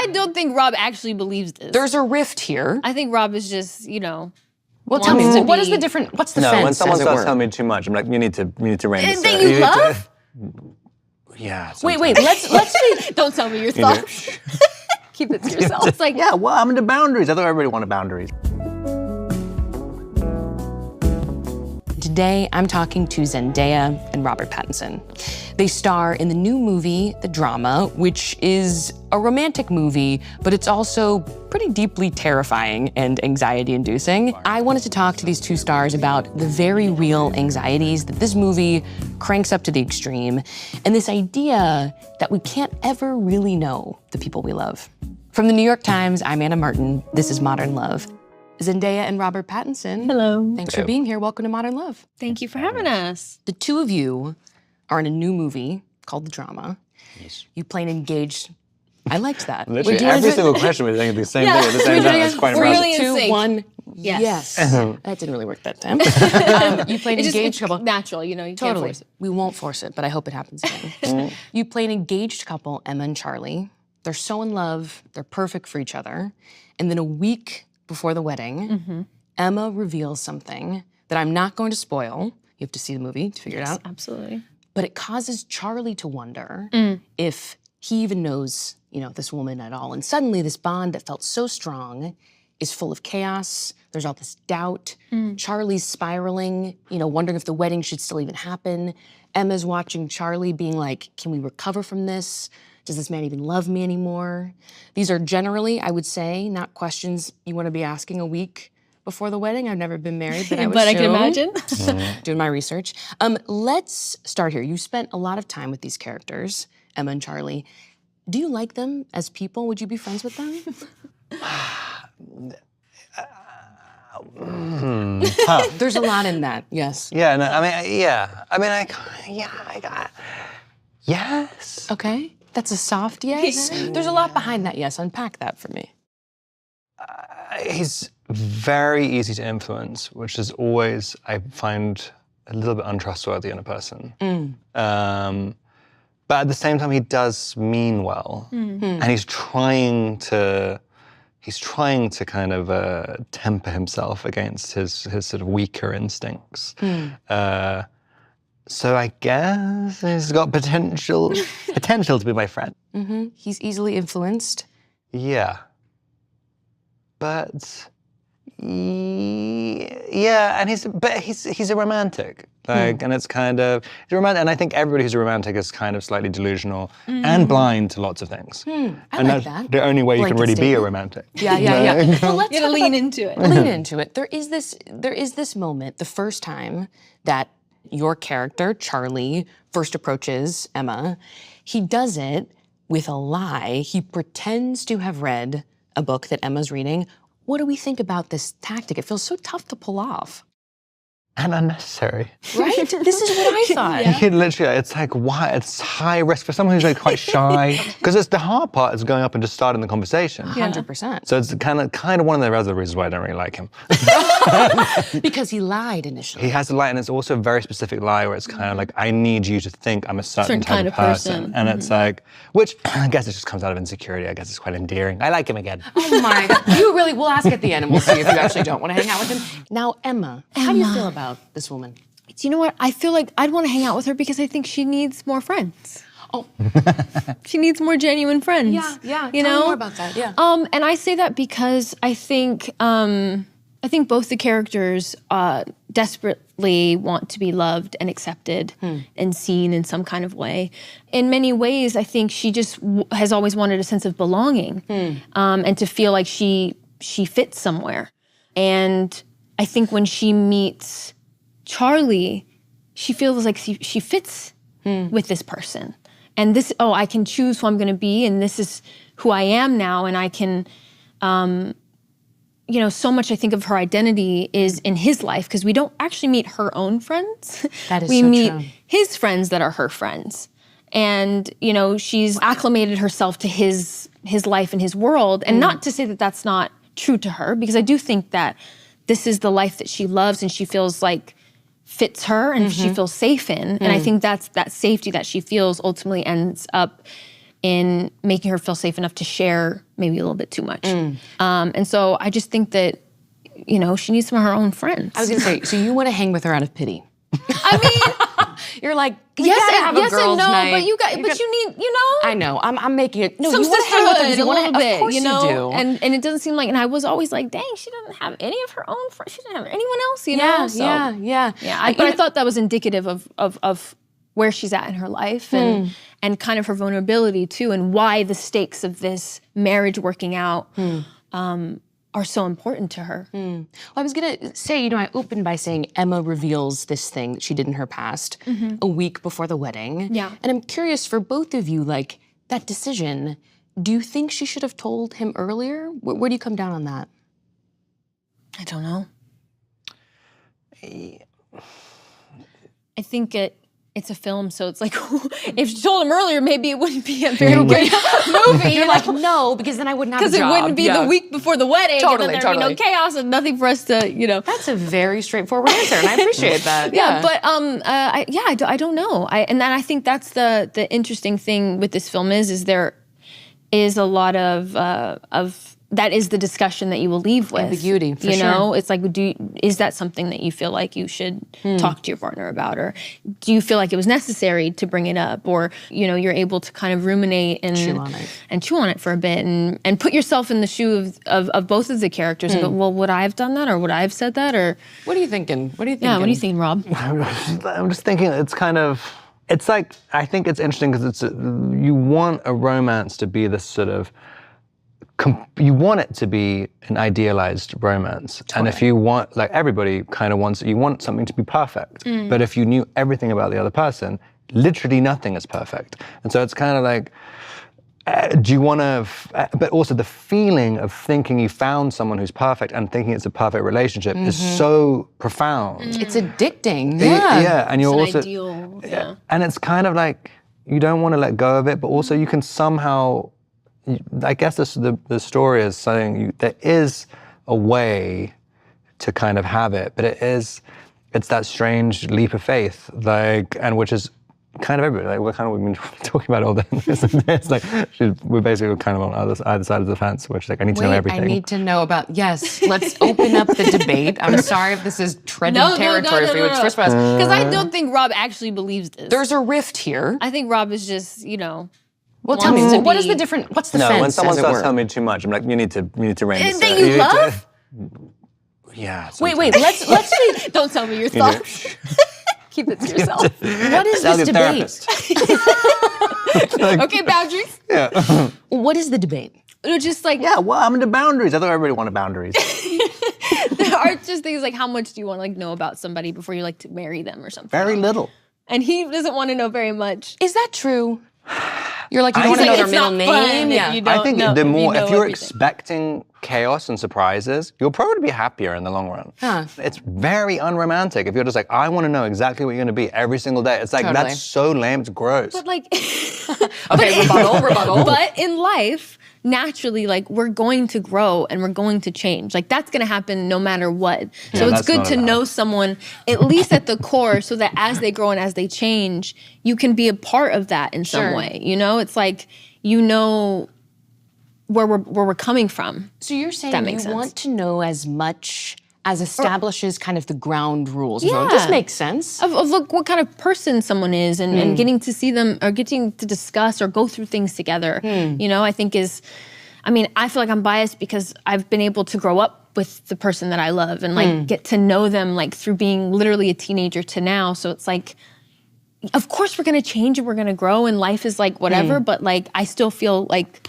I don't think Rob actually believes this. There's a rift here. I think Rob is just, you know. Well, tell me, what is the different? What's the fence? When someone starts telling me too much, I'm like, you need to rein this. That you love? Yeah. Wait. Let's see. Don't tell me your thoughts. Keep it to yourself. It's like, yeah. Well, I'm into boundaries. I thought everybody wanted boundaries. Today, I'm talking to Zendaya and Robert Pattinson. They star in the new movie, The Drama, which is a romantic movie, but it's also pretty deeply terrifying and anxiety-inducing. I wanted to talk to these two stars about the very real anxieties that this movie cranks up to the extreme, and this idea that we can't ever really know the people we love. From the New York Times, I'm Anna Martin. This is Modern Love. Zendaya and Robert Pattinson. hello. Thanks for being here. Welcome to Modern Love. Thank you for having us. The two of you are in a new movie called The Drama. Yes. You play an engaged... I liked that. Literally, every single question we're saying the same thing at the same time. It's quite impressive. Really in 2, sync. 1, Yes. That didn't really work that time. You play an engaged couple. Natural, you know, you Totally. can't force it. We won't force it, but I hope it happens again. You play an engaged couple, Emma and Charlie. They're so in love. They're perfect for each other. And then a week before the wedding, Emma reveals something that I'm not going to spoil. You have to see the movie to figure it out. Absolutely. But it causes Charlie to wonder if he even knows, you know, this woman at all. And suddenly this bond that felt so strong is full of chaos. There's all this doubt. Charlie's spiraling, you know, wondering if the wedding should still even happen. Emma's watching Charlie being like, can we recover from this? Does this man even love me anymore? These are generally, I would say, not questions you want to be asking a week before the wedding. I've never been married, but I was But I can imagine. doing my research. Let's start here. You spent a lot of time with these characters, Emma and Charlie. Do you like them as people? Would you be friends with them? There's a lot in that, yes. Yeah, no, I mean, yeah. I mean, yes. Okay, that's a soft yes. There's a lot behind that yes. Unpack that for me. He's very easy to influence, which is always, I find, a little bit untrustworthy in a person. But at the same time, he does mean well. And he's trying to kind of temper himself against his sort of weaker instincts. So I guess he's got potential to be my friend. He's easily influenced. Yeah. But yeah, and he's a romantic. Like, and it's kind of he's a romantic, and I think everybody who's a romantic is kind of slightly delusional and blind to lots of things. I and like that's that. the only way you can really be a statement. romantic. Yeah. Well, let's You gotta lean into it. lean into it. There is this moment, the first time that your character, Charlie, first approaches Emma. He does it with a lie. He pretends to have read a book that Emma's reading. What do we think about this tactic? It feels so tough to pull off. And unnecessary. Right? This is what I thought. You can literally, it's like, why? It's high risk for someone who's like quite shy. Because it's the hard part is going up and just starting the conversation. 100%. So it's kind of one of the other reasons why I don't really like him. Because he lied initially. He has a lie, and it's also a very specific lie where it's kind of like, I need you to think I'm a certain type kind of of person. person. And it's like, which I guess it just comes out of insecurity. I guess it's quite endearing. I like him again. Oh my God. We'll ask at the end and we'll see if you actually don't want to hang out with him. Now, Emma, how do you feel about this woman? Do you know what? I feel like I'd want to hang out with her because I think she needs more friends. Oh. She needs more genuine friends. Yeah. You Tell know? me more about that, yeah. And I say that because I think both the characters desperately want to be loved and accepted and seen in some kind of way. In many ways, I think she just has always wanted a sense of belonging and to feel like she fits somewhere. And I think when she meets Charlie, she feels like she fits with this person. And this, I can choose who I'm going to be, and this is who I am now, and I can, so much I think of her identity is in his life, because we don't actually meet her own friends. That is we so meet true. his friends that are her friends. And, she's acclimated herself to his life and his world. And not to say that that's not true to her, because I do think that this is the life that she loves and she feels like fits her and she feels safe in. And I think that's that safety that she feels ultimately ends up in making her feel safe enough to share maybe a little bit too much. And so I just think that, you know, she needs some of her own friends. I was gonna say, so you want to hang with her out of pity? I mean, you're like, you yes, gotta have a yes girls' and no, night. but you need, you know. I know. I'm making it. No, Some you want to hang with her because sisterhood you a want little to. bit, Of course you know. you do. And it doesn't seem like. And I was always like, dang, she doesn't have any of her own friends. She didn't have anyone else, you know. So, yeah. But I thought that was indicative of where she's at in her life and kind of her vulnerability too, and why the stakes of this marriage working out are so important to her. Well, I was gonna say, you know, I opened by saying Emma reveals this thing that she did in her past a week before the wedding. Yeah. And I'm curious for both of you, like, that decision, do you think she should have told him earlier? Where do you come down on that? I don't know. I think it's a film, so it's like, if she told him earlier, maybe it wouldn't be a very good movie. You're like, no, because then I wouldn't have a job. Because it wouldn't be the week before the wedding, Totally, and then there'd be no chaos and nothing for us to, you know. That's a very straightforward answer, and I appreciate that. But I don't know. And then I think that's the interesting thing with this film is there is a lot of that is the discussion that you will leave with. Ambiguity, for you know, sure. it's like, is that something that you feel like you should talk to your partner about, or do you feel like it was necessary to bring it up, or you know, you're able to kind of ruminate and chew on it for a bit, and put yourself in the shoe of both of the characters and go, well, would I have done that, or would I have said that, or what are you thinking? What are you thinking? Yeah, what are you thinking, Rob? I'm just thinking it's like, I think it's interesting because you want a romance to be this sort of, you want it to be an idealized romance. Totally. And if you want, like everybody kind of wants, you want something to be perfect. But if you knew everything about the other person, literally nothing is perfect. And so it's kind of like, do you want to, but also the feeling of thinking you found someone who's perfect and thinking it's a perfect relationship is so profound. It's addicting. Yeah, and you're it's also, an ideal, yeah. And it's kind of like, you don't want to let go of it, but also you can somehow, I guess the story is saying there is a way to kind of have it, but it's that strange leap of faith, like, and which is kind of everybody, like we've been talking about all this. It's like we're basically kind of on either side of the fence, which like I need to know everything. I need to know about, yes, let's open up the debate. I'm sorry if this is treading territory for you. It's first for us. Because I don't think Rob actually believes this. There's a rift here. I think Rob is just, you know. Well, tell me, what is the different, what's the fence, when someone as it starts were? telling me too much, I'm like, you need to rein this That in. you love? Yeah. Wait, let's see. Don't tell me your thoughts. Keep it to yourself. What is this debate? Okay, boundaries. Yeah. What is the debate? Just like, Yeah, well, I'm into boundaries. I thought everybody wanted boundaries. there are just things like, how much do you want to like know about somebody before you like to marry them or something? Very little. And he doesn't want to know very much. Is that true? You're like, you want to know their middle name? Yeah. I think the more, if you're everything. expecting chaos and surprises, you'll probably be happier in the long run. Huh. It's very unromantic. If you're just like, I want to know exactly what you're going to be every single day. It's like, Totally. that's so lame, it's gross. But like, Okay, rebuttal. but in life, naturally, like we're going to grow and we're going to change. Like that's going to happen no matter what. So it's that's good not to allowed. know someone at least at the core, so that as they grow and as they change, you can be a part of that in some Sure. way. You know, it's like, you know where we're coming from. So you're saying That you makes sense. want to know as much as establishes kind of the ground rules. Yeah. This makes sense. Of look what kind of person someone is, and getting to see them or getting to discuss or go through things together. You know, I think I feel like I'm biased because I've been able to grow up with the person that I love and like get to know them like through being literally a teenager to now. So it's like, of course we're gonna change and we're gonna grow and life is like whatever, but like I still feel like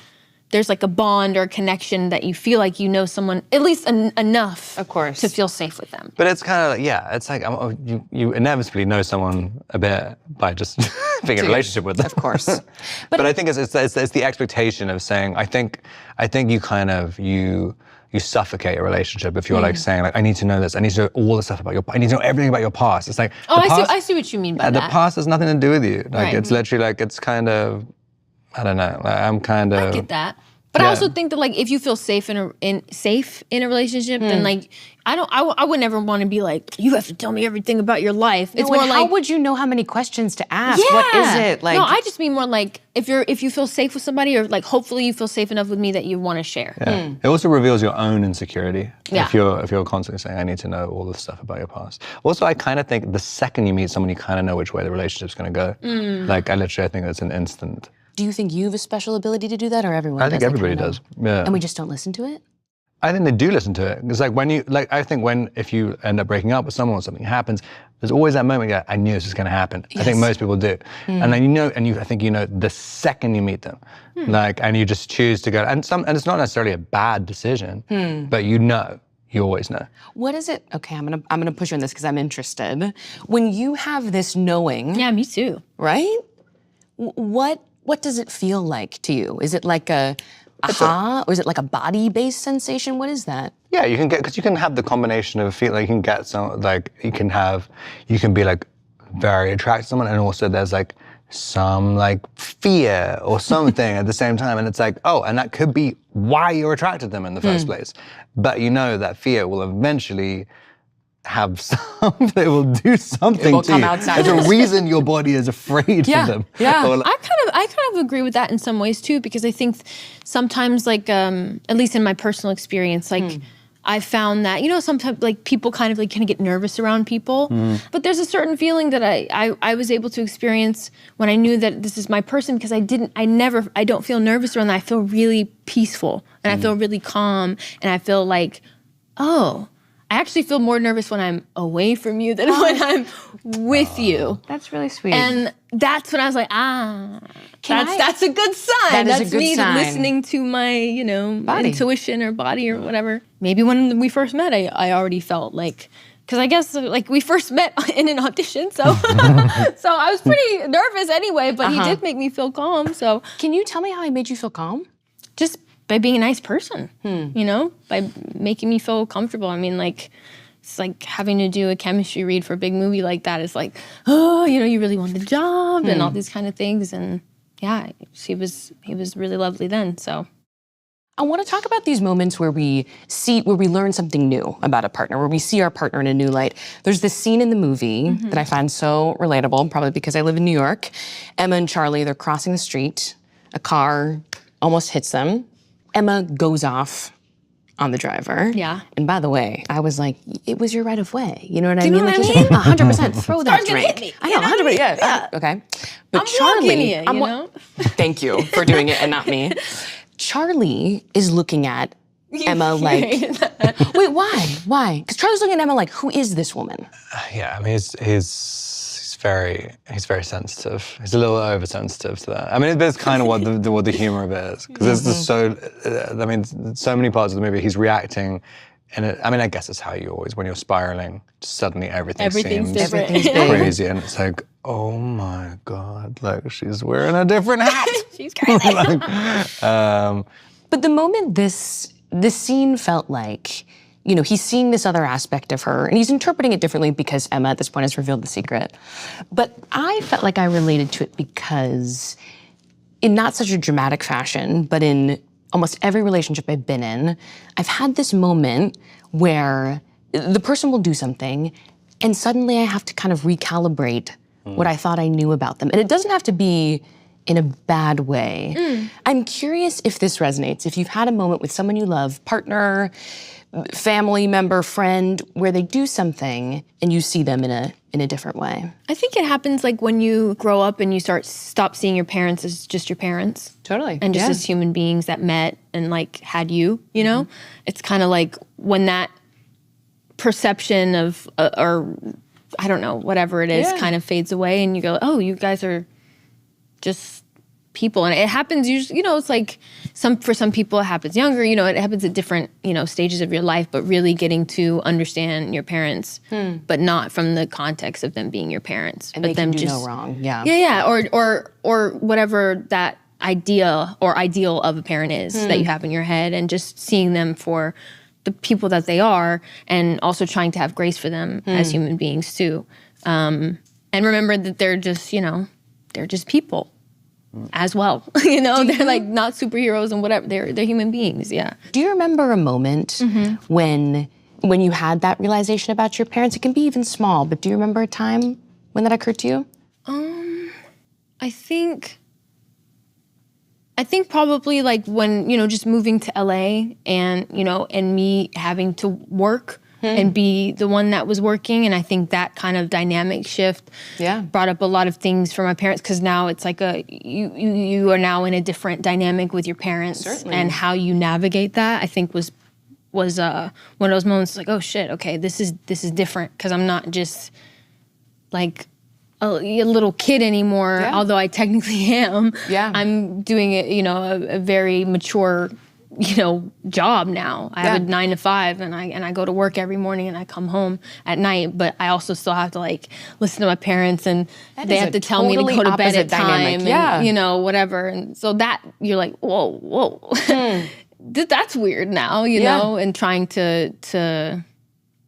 there's like a bond or a connection that you feel like you know someone at least enough, Of course. to feel safe with them. But it's kind of like, yeah, it's like you inevitably know someone a bit by just being in a relationship with them. Of course. But I think it's the expectation of saying, I think you kind of, you suffocate a relationship if you're like saying like, I need to know this, I need to know all the stuff about I need to know everything about your past. It's like, I see what you mean by the that. past has nothing to do with you. Like Right. it's literally like, it's kind of, I don't know, like, I'm kind of. I get that. But I also think that like if you feel safe in a relationship, then like I would never want to be like, you have to tell me everything about your life. It's more like, how would you know how many questions to ask? What is it like? No, I just mean more like if you feel safe with somebody, or like hopefully you feel safe enough with me that you want to share. Yeah. It also reveals your own insecurity. Yeah. If you're constantly saying, I need to know all this stuff about your past. Also, I kind of think the second you meet someone, you kind of know which way the relationship's going to go. Like I think that's an instant. Do you think you have a special ability to do that, or everyone? I think everybody does. Yeah. And we just don't listen to it? I think they do listen to it. It's like if you end up breaking up with someone or something happens, there's always that moment I knew this was going to happen. Yes. I think most people do. And then I think you know the second you meet them. And you just choose to go, and it's not necessarily a bad decision, but you always know. What is it? Okay, I'm gonna push you on this because I'm interested. When you have this knowing. Yeah, me too. Right? What does it feel like to you? Is it like a aha, or is it like a body-based sensation? What is that? Yeah, you can have the combination of feel like you can get some, like you can be like very attracted to someone, and also there's like some like fear or something at the same time, and it's like, oh, and that could be why you're attracted to them in the first place. But you know that fear will eventually have something, it will do something to you. Outside. There's a reason your body is afraid of them. Yeah, I kind of agree with that in some ways too, because I think sometimes like, at least in my personal experience, like I found that, sometimes like people kind of get nervous around people, but there's a certain feeling that I was able to experience when I knew that this is my person, because I don't feel nervous around that. I feel really peaceful, and I feel really calm, and I feel like, oh, I actually feel more nervous when I'm away from you than when I'm with you. That's really sweet. And that's when I was like, that's a good sign. That is a good sign. Listening to my, intuition or body or whatever. Maybe when we first met, I already felt like, because I guess like we first met in an audition, so so I was pretty nervous anyway, but he did make me feel calm. So can you tell me how he made you feel calm? Just by being a nice person, by making me feel comfortable. I mean, like, it's like having to do a chemistry read for a big movie like that is like, oh, you really want the job and all these kind of things. And yeah, he was really lovely then, so. I want to talk about these moments where we learn something new about a partner, where we see our partner in a new light. There's this scene in the movie that I find so relatable, probably because I live in New York. Emma and Charlie, they're crossing the street. A car almost hits them. Emma goes off on the driver. Yeah. And by the way, I was like, it was your right of way. You know what I mean? Like, 100%. Throw that drink. Hit me. I know, 100%. Yeah. Okay. But I'm Charlie, walking you, thank you for doing it and not me. Very is looking at Emma like, wait, why? Why? Because Charlie's looking at Emma like, who is this woman? Yeah, I mean, he's very sensitive. He's a little oversensitive to that. I mean, that's kind of what the humor of it is, because there's so many parts of the movie he's reacting, and I guess it's how you always, when you're spiraling, suddenly everything seems different. crazy, and it's like, oh my God, like she's wearing a different hat. She's crazy. But the moment this scene felt like, he's seeing this other aspect of her, and he's interpreting it differently because Emma at this point has revealed the secret. But I felt like I related to it because, in not such a dramatic fashion, but in almost every relationship I've been in, I've had this moment where the person will do something, and suddenly I have to kind of recalibrate what I thought I knew about them. And it doesn't have to be in a bad way. I'm curious if this resonates, if you've had a moment with someone you love, partner, family member, friend, where they do something and you see them in a different way. I think it happens like when you grow up and you stop seeing your parents as just your parents. Totally. And just as human beings that met and like had you, It's kind of like when that perception of, or I don't know, whatever it is kind of fades away and you go, oh, you guys are just people. And it happens usually, it's like for some people it happens younger, it happens at different, stages of your life, but really getting to understand your parents, but not from the context of them being your parents. And but they them can do just, no wrong. Yeah. Yeah. Or whatever that idea or ideal of a parent is that you have in your head, and just seeing them for the people that they are, and also trying to have grace for them as human beings too. And remember that they're just, they're just people. as well. You know, they're like not superheroes and whatever. They're human beings. Yeah. Do you remember a moment when you had that realization about your parents? It can be even small, but do you remember a time when that occurred to you? I think probably like when, you know, just moving to LA and, you know, and me having to work and be the one that was working. And I think that kind of dynamic shift brought up a lot of things for my parents, because now it's like you are now in a different dynamic with your parents. Certainly. And how you navigate that, I think was one of those moments like, oh shit, okay, this is different, because I'm not just like a little kid anymore, although I technically am. Yeah. I'm doing it, you know, a very mature, you know, job now. I have a 9 to 5, and I go to work every morning and I come home at night, but I also still have to like listen to my parents, and they have to tell me to go to bed at time and, you know, whatever. And so that you're like, whoa. That's weird now, you know, and trying to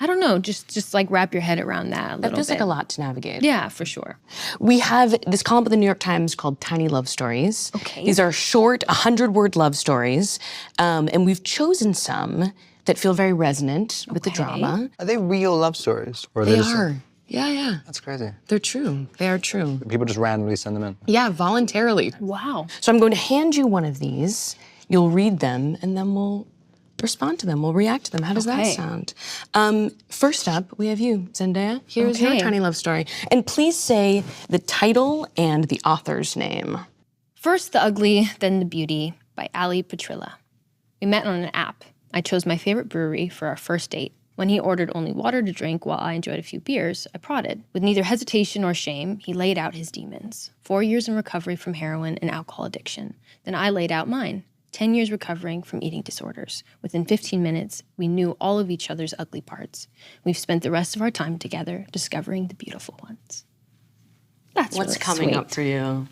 I don't know, just like wrap your head around that a little bit. That feels like a lot to navigate. Yeah, for sure. We have this column of the New York Times called Tiny Love Stories. Okay. These are short, 100-word love stories, and we've chosen some that feel very resonant with the drama. Are they real love stories? Or are They just are. Yeah. That's crazy. They're true. They are true. People just randomly send them in. Yeah, voluntarily. Wow. So I'm going to hand you one of these. You'll read them, and then we'll respond to them. We'll react to them. How does that sound? First up, we have you, Zendaya. Here's your tiny love story. And please say the title and the author's name. First the Ugly, Then the Beauty by Ali Petrilla. We met on an app. I chose my favorite brewery for our first date. When he ordered only water to drink while I enjoyed a few beers, I prodded. With neither hesitation nor shame, he laid out his demons. 4 years in recovery from heroin and alcohol addiction. Then I laid out mine. 10 years recovering from eating disorders. Within 15 minutes, we knew all of each other's ugly parts. We've spent the rest of our time together discovering the beautiful ones. That's What's really coming sweet. up for you?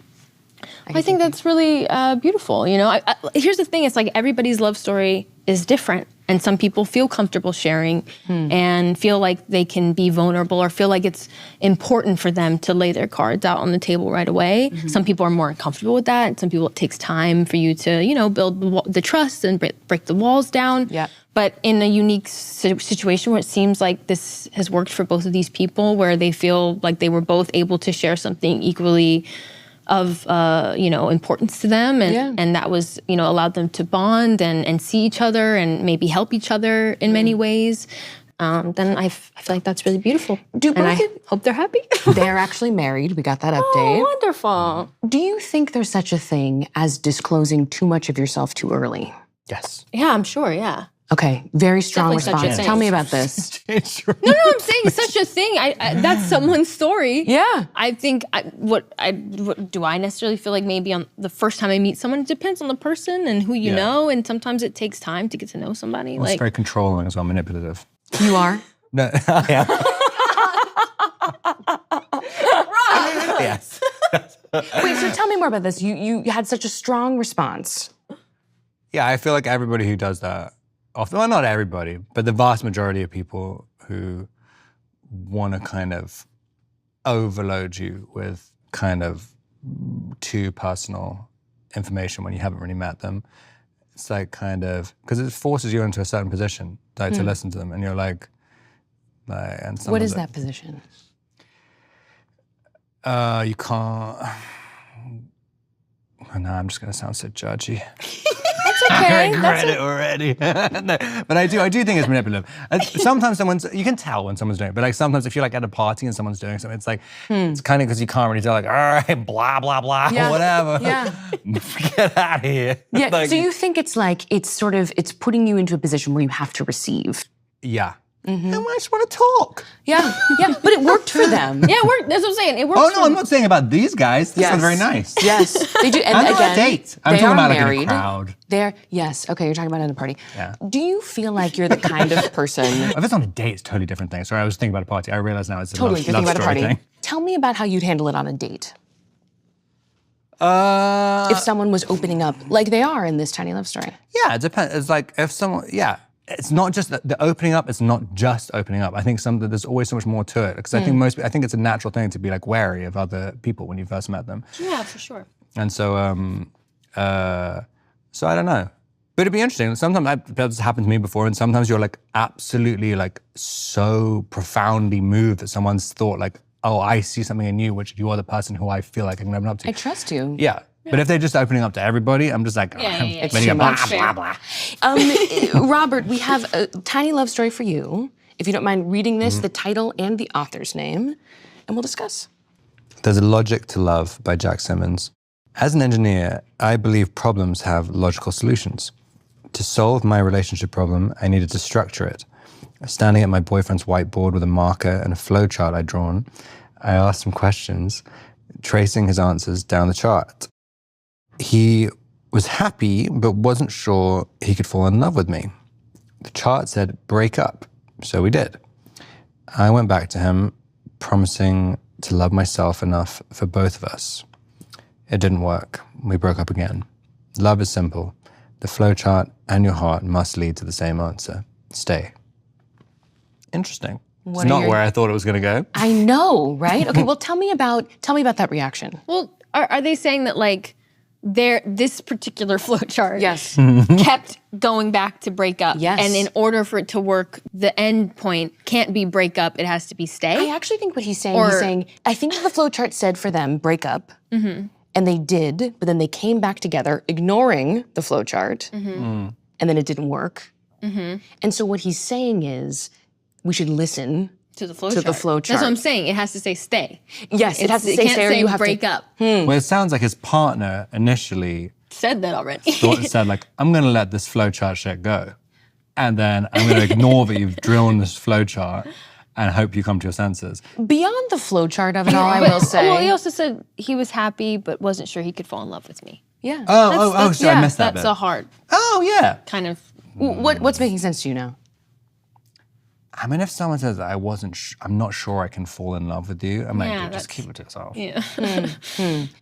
I think that's really beautiful. You know, here's the thing: it's like everybody's love story is different, and some people feel comfortable sharing and feel like they can be vulnerable, or feel like it's important for them to lay their cards out on the table right away. Some people are more uncomfortable with that, and some people it takes time for you to, you know, build the trust and break the walls down. Yeah. But in a unique situation where it seems like this has worked for both of these people, where they feel like they were both able to share something equally of you know, importance to them, and that was, you know, allowed them to bond and see each other and maybe help each other in many ways, then I feel like that's really beautiful. I hope they're happy. They're actually married. We got that update. Oh, wonderful. Do you think there's such a thing as disclosing too much of yourself too early? Yes. Yeah, I'm sure, yeah. Okay, very strong Definitely such a response. thing. Tell me about this. No, I'm saying such a thing. That's someone's story. Yeah. I think, do I necessarily feel like maybe on the first time I meet someone, it depends on the person and who you know, and sometimes it takes time to get to know somebody. Well, it's very controlling as well, manipulative. You are? No, yeah. Yes. Wait, so tell me more about this. You had such a strong response. Yeah, I feel like everybody who does that, well, not everybody, but the vast majority of people who want to kind of overload you with kind of too personal information when you haven't really met them, it's like kind of, because it forces you into a certain position, like to listen to them, and you're like and What is that position? You can't. Oh, no, I'm just gonna sound so judgy. It's okay. I regret it already. No, but I do think it's manipulative. Sometimes you can tell when someone's doing it, but like sometimes if you're like at a party and someone's doing something, it's like, it's kind of because you can't really tell, like, all right, blah, blah, blah, whatever. Yeah. Get out of here. Yeah, Like, so you think it's like, it's putting you into a position where you have to receive. yeah. I just want to talk. Yeah, but it worked for them. Yeah, that's what I'm saying. It works. Oh no, I'm not saying about these guys. This one's very nice. Yes, they do. And I'm not again, a date. I'm they talking are about like in married. a crowd. Yes, okay, you're talking about at a party. Yeah. Do you feel like you're the kind of person... If it's on a date, it's a totally different thing. Sorry, I was thinking about a party. I realize now it's a Totally, love, you're love thinking about a story party. thing. Tell me about how you'd handle it on a date. If someone was opening up, like they are in this tiny love story. Yeah, it depends. It's like if someone, it's not just the opening up. It's not just opening up. I think there's always so much more to it. Because I think it's a natural thing to be like wary of other people when you first met them. Yeah, for sure. And so, so I don't know. But it'd be interesting. Sometimes that's happened to me before, and sometimes you're like absolutely like so profoundly moved that someone's thought like, oh, I see something in you, which you are the person who I feel like I can open up to. I trust you. Yeah. But if they're just opening up to everybody, I'm just like, It's then you too go, much. blah, blah, blah. Robert, we have a tiny love story for you. If you don't mind reading this, the title and the author's name, and we'll discuss. There's a Logic to Love by Jack Simmons. As an engineer, I believe problems have logical solutions. To solve my relationship problem, I needed to structure it. Standing at my boyfriend's whiteboard with a marker and a flowchart I'd drawn, I asked him questions, tracing his answers down the chart. He was happy, but wasn't sure he could fall in love with me. The chart said, break up, so we did. I went back to him, promising to love myself enough for both of us. It didn't work. We broke up again. Love is simple. The flowchart and your heart must lead to the same answer. Stay. Interesting. It's not where I thought it was going to go. I know, right? Okay, well, tell me about that reaction. Well, are they saying that like this particular flowchart Yes. kept going back to break up? Yes. And in order for it to work, the end point can't be break up, it has to be stay? I actually think what he's saying, I think the flowchart said for them, break up. And they did, but then they came back together, ignoring the flowchart, and then it didn't work. And so what he's saying is, we should listen to the flowchart. That's what I'm saying. It has to say stay. Yes, it has to say stay, or you have break to up. Well, it sounds like his partner initially Said that already. said like, I'm going to let this flowchart shit go. And then I'm going to ignore that you've drawn this flowchart and hope you come to your senses. Beyond the flowchart of it all, I will say. Well, he also said he was happy, but wasn't sure he could fall in love with me. Yeah. So I missed that That's bit. a hard Oh, yeah. kind of. What's making sense to you now? I mean, if someone says, I'm not sure I can fall in love with you, I'm like, Yeah, dude, just that's- keep it to yourself. Yeah.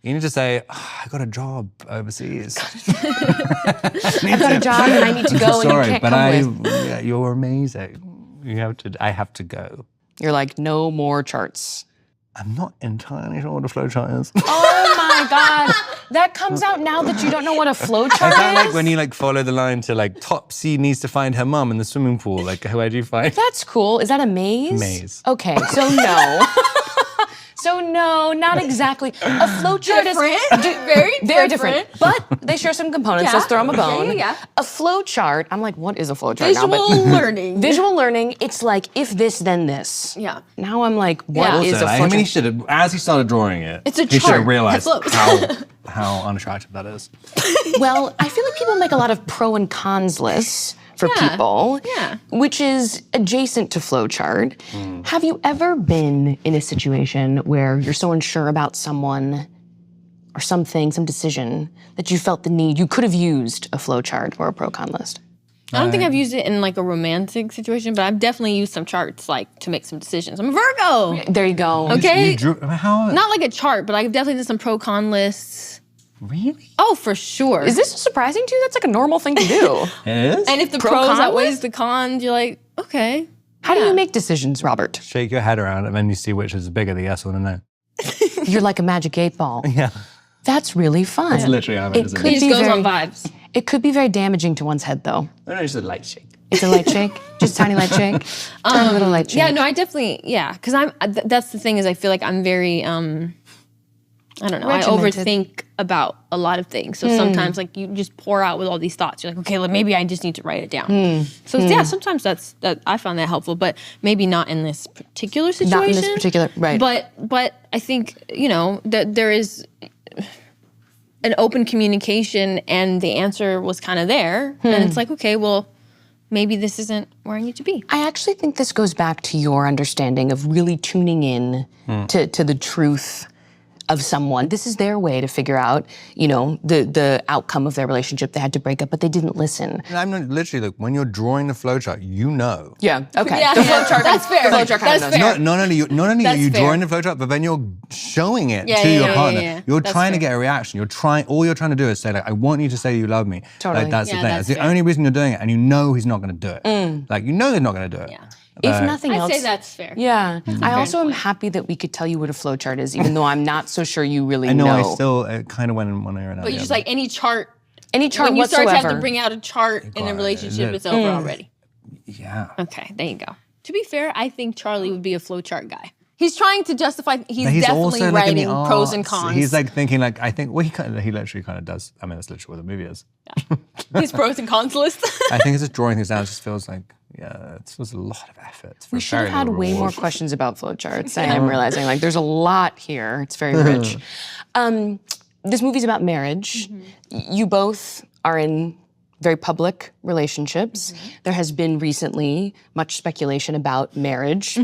You need to say, I got a job overseas. I got a job and I need to go and Sorry, you can't but come with. yeah, you're amazing. I have to go. You're like, no more charts. I'm not entirely sure what a flowchart is. Oh my God. That comes out now that you don't know what a flowchart Is that is? like when you like follow the line to like Topsy needs to find her mum in the swimming pool? Like, where do you find? That's cool. Is that a maze? Maze. Okay, so no. So no, not exactly. A flowchart is very different, but they share some components. Yeah. Let's throw them a bone. Yeah. A flowchart. I'm like, what is a flowchart now? Visual learning. Visual learning. It's like if this, then this. Yeah. Now I'm like, what Yeah. is Also, a I flowchart? mean, he should have, as he started drawing it, It's a he should chart have realized that floats. how unattractive that is. Well, I feel like people make a lot of pro and cons lists for people, yeah. which is adjacent to flowchart. Have you ever been in a situation where you're so unsure about someone or something, some decision, that you felt the need, you could have used a flowchart or a pro-con list? I don't think I've used it in like a romantic situation, but I've definitely used some charts like to make some decisions. I'm a Virgo. There you go. Okay. How? Not like a chart, but I've definitely did some pro-con lists. Really? Oh, for sure. Is this surprising to you? That's like a normal thing to do. It is? And if the Pro-con pros outweighs list? the cons, you're like, okay. How do you make decisions, Robert? Shake your head around and then you see which is bigger, the yes or the no. You're like a magic 8-ball. Yeah. That's really fun. That's literally how it is. could It just be goes very, on vibes. It could be very damaging to one's head, though. No, it's just a light shake. It's a light shake, just a tiny light shake, tiny little light shake. Yeah, no, I definitely, because that's the thing is I feel like I'm very, I don't know, I Regimented. overthink about a lot of things. So sometimes like you just pour out with all these thoughts. You're like, okay, maybe I just need to write it down. So yeah, sometimes that I found that helpful, but maybe not in this particular situation. Not in this particular, right. But I think, that there is an open communication and the answer was kind of there. And it's like, okay, well, maybe this isn't where I need to be. I actually think this goes back to your understanding of really tuning in to the truth of someone. This is their way to figure out, the outcome of their relationship. They had to break up, but they didn't listen. And I'm not, literally like, when you're drawing the flowchart, you know. Yeah, okay. Yeah, The flowchart, that's fair. The flowchart kind That's of knows. fair. Not only are That's you fair. drawing the flowchart, but then you're showing it Yeah, to yeah, your yeah, partner. yeah, yeah. You're That's trying to fair. get a reaction. All you're trying to do is say, like, I want you to say you love me. Totally. Like, that's the Yeah, thing. that's That's the fair. only reason you're doing it, and you know he's not going to do it. Like, you know he's not going to do it. Yeah. If nothing I'd else. say that's fair. Yeah. I also am point. happy that we could tell you what a flowchart is, even though I'm not so sure you really I know. I know. still it kind of went in one ear and out. But you just like any chart. Any chart When you start to have whatsoever. to bring out a chart in a relationship, it's over already. Yeah. Okay, there you go. To be fair, I think Charlie would be a flowchart guy. He's trying to justify. He's But he's definitely also like in the writing pros and arts. cons. He's like thinking like I think well he literally kind of does. I mean that's literally what the movie is. His pros and cons list. I think it's just drawing things down. It just feels like it was a lot of effort. For We a should have very had little way more reward. questions about flowcharts. I am realizing like there's a lot here. It's very rich. This movie's about marriage. You both are in very public relationships. There has been recently much speculation about marriage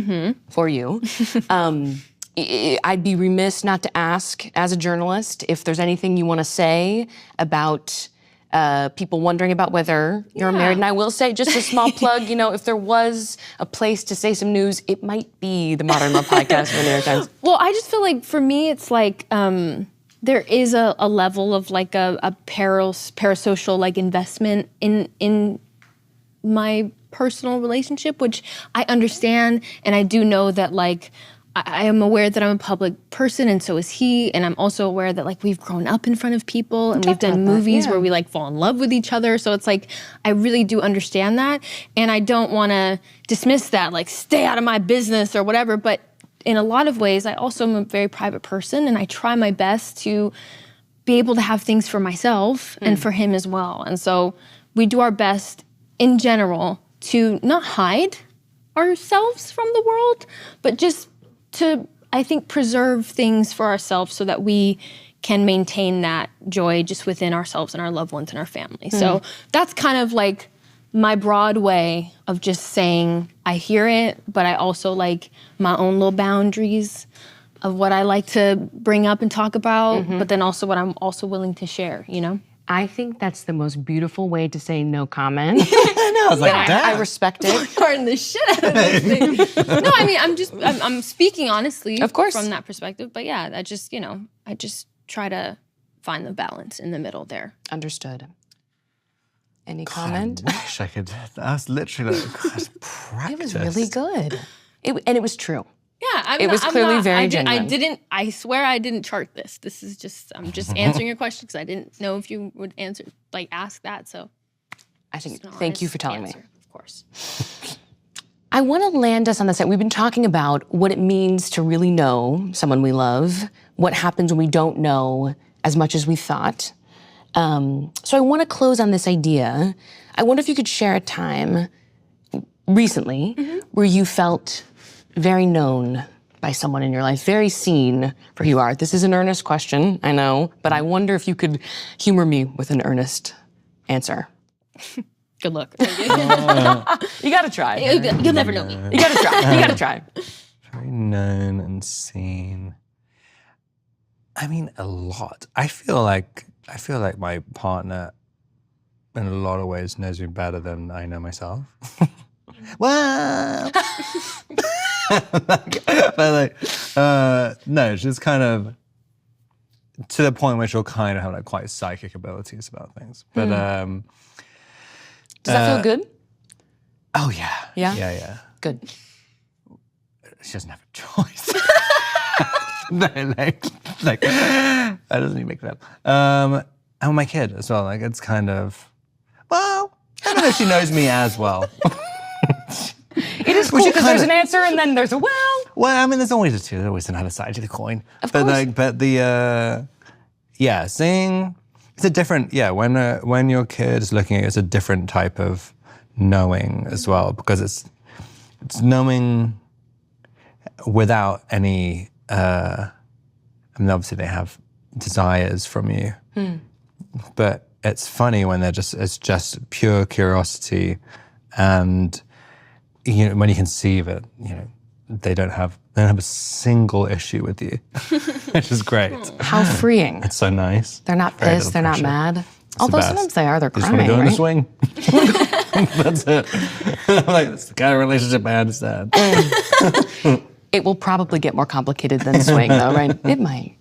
for you. I'd be remiss not to ask, as a journalist, if there's anything you want to say about people wondering about whether you're married. And I will say, just a small plug, if there was a place to say some news, it might be the Modern Love Podcast of the New York Times. Well, I just feel like for me, it's like there is a level of like a parasocial like investment in my personal relationship, which I understand, and I do know that like I am aware that I'm a public person, and so is he, and I'm also aware that like we've grown up in front of people, and we've done movies where we like fall in love with each other. So it's like I really do understand that, and I don't want to dismiss that, like stay out of my business or whatever. But in a lot of ways, I also am a very private person, and I try my best to be able to have things for myself and for him as well. And so we do our best in general to not hide ourselves from the world, but just to, I think, preserve things for ourselves so that we can maintain that joy just within ourselves and our loved ones and our family. So that's kind of like my broad way of just saying I hear it, but I also like my own little boundaries of what I like to bring up and talk about, but then also what I'm also willing to share, I think that's the most beautiful way to say no comment. I know. I was like, I respect it. Pardon the shit out of this thing. No, I mean, I'm speaking honestly, Of course, from that perspective. But yeah, I just try to find the balance in the middle there. Understood. Any I comment? wish I could. I was literally like, practice. It was really good. And it was true. Yeah, It was clearly very genuine. I swear I didn't chart this. This is just, I'm just answering your question because I didn't know if you would ask that. So I think, thank you for telling me. Of course. I want to land us on the side. We've been talking about what it means to really know someone we love, what happens when we don't know as much as we thought. So I want to close on this idea. I wonder if you could share a time recently where you felt very known by someone in your life, very seen for who you are. This is an earnest question, I know, but I wonder if you could humor me with an earnest answer. Good luck. You gotta try. You'll never know me. You gotta try. You gotta try. Very known and seen. I mean, a lot. I feel like my partner, in a lot of ways, knows me better than I know myself. Well, no, just kind of to the point where she'll kind of have like quite psychic abilities about things. But does that feel good? Oh yeah, Yeah? Good. She doesn't have a choice. No, like that doesn't even make that. And my kid as well. Like it's kind of, well, I don't know if she knows me as well. It is cool because there's an answer and then there's a well. Well, I mean, there's always another side to the coin. Of course. Seeing, it's a different, when your kid is looking at it, it's a different type of knowing as well, because it's knowing without any, I mean, obviously they have desires from you, but it's funny when it's just pure curiosity, and when you conceive it, they don't have a single issue with you, which is great. How freeing. It's so nice. They're not pissed, they're not mad. Although sometimes they are, they're Just crying, want to go right? in the swing. That's it. Like, that's the kind of relationship I understand. It will probably get more complicated than swing, though, right? It might.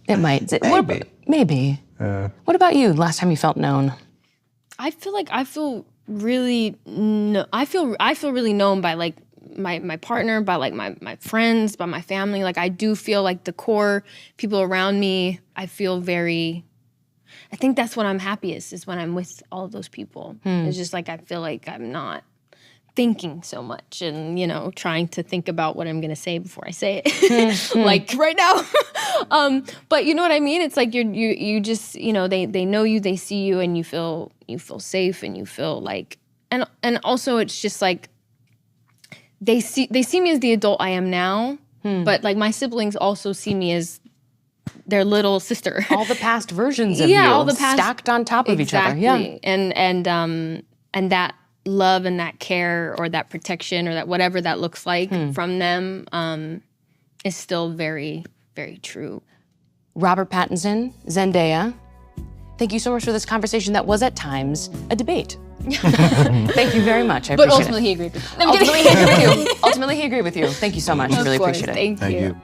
Maybe. What about you? Last time you felt known? I feel really really known by like my partner, by like my friends, by my family. Like I do feel like the core people around me, I think that's when I'm happiest, is when I'm with all of those people. It's just like I feel like I'm not thinking so much and, you know, trying to think about what I'm gonna say before I say it, like right now. But you know what I mean? It's like you just, you know, they know you, they see you, and you feel safe, and you feel like, and also it's just like they see me as the adult I am now, but like my siblings also see me as their little sister. All the past versions of you, all the past, stacked on top of each other. Yeah, and that love and that care or that protection or that whatever that looks like from them is still very, very true. Robert Pattinson, Zendaya, thank you so much for this conversation that was at times a debate. Thank you very much. I appreciate it. But ultimately he agreed with me. Ultimately he agreed with you. Ultimately he agreed with you. Thank you so much. I really appreciate it. Thank you.